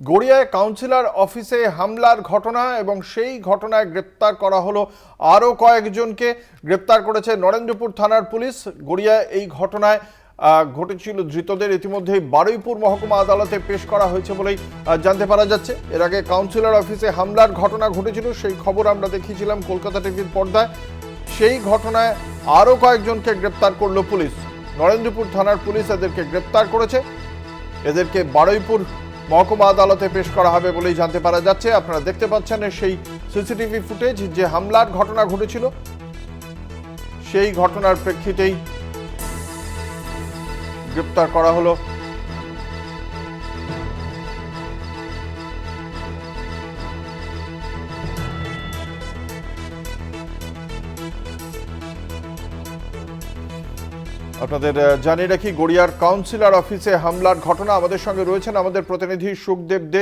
গড়িয়ায় councillor অফিসে হামলার ঘটনা এবং সেই ঘটনায় গ্রেপ্তার করা হলো আরও কয়েকজনকে। গ্রেপ্তার করেছে নরেন্দ্রপুর থানার পুলিশ। গড়িয়ায় এই ঘটনায় ঘটেছিল ধৃতদের ইতিমধ্যেই বারুইপুর মহকুমা আদালতে পেশ করা হয়েছে বলেই জানতে পারা যাচ্ছে। এর আগে কাউন্সিলর অফিসে হামলার ঘটনা ঘটেছিল, সেই খবর আমরা দেখিয়েছিলাম কলকাতা টিভির পর্দায়। সেই ঘটনায় আরও কয়েকজনকে গ্রেপ্তার করলো পুলিশ। নরেন্দ্রপুর থানার পুলিশ এদেরকে গ্রেপ্তার করেছে। এদেরকে বারুইপুর মহকুমা আদালতে পেশ করা হবে বলেই জানতে পারা যাচ্ছে। আপনারা দেখতে পাচ্ছেন সেই সিসিটিভি ফুটেজ, যে হামলার ঘটনা ঘটেছিল সেই ঘটনার প্রেক্ষিতেই গ্রেপ্তার করা হলো। আপনাদের জানিয়ে রাখি, গড়িয়ার কাউন্সিলর অফিসে হামলার ঘটনা। আমাদের সঙ্গে রয়েছেন আমাদের প্রতিনিধি সুখদেব দে।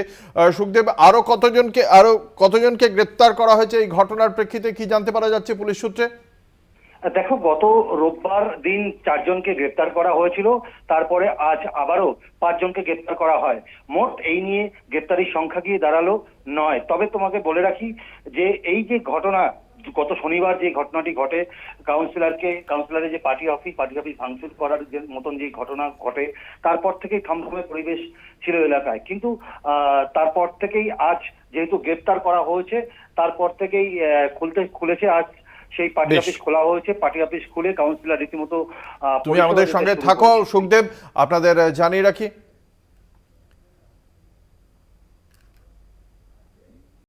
সুখদেব, আরো কতজনকে গ্রেপ্তার করা হয়েছে এই ঘটনার প্রেক্ষিতে, কি জানতে পারা যাচ্ছে পুলিশ সূত্রে? দেখো, গত রোববার দিন 4 জনকে গ্রেপ্তার করা হয়েছিল, তারপরে আজ আবারও 5 জনকে গ্রেপ্তার করা হয়। মোট এই নিয়ে গ্রেপ্তারির সংখ্যা গিয়ে দাঁড়ালো 9। তবে তোমাকে বলে রাখি যে এই যে ঘটনা গত শনিবার যে ঘটনাটি ঘটে, কাউন্সিলরের যে পার্টি অফিস ভাঙচুর করার যে মতন যে ঘটনা ঘটে, তারপর থেকেই থমথমে পরিবেশ ছিল এলাকায়। কিন্তু তারপর থেকেই আজ যেহেতু গ্রেপ্তার করা হয়েছে, তারপর থেকেই খুলেছে আজ সেই পার্টি অফিস খোলা হয়েছে। পার্টি অফিস খুলে কাউন্সিলর রীতিমতো তুমি আমাদের সঙ্গে থাকো সুখদেব। আপনাদের জানিয়ে রাখি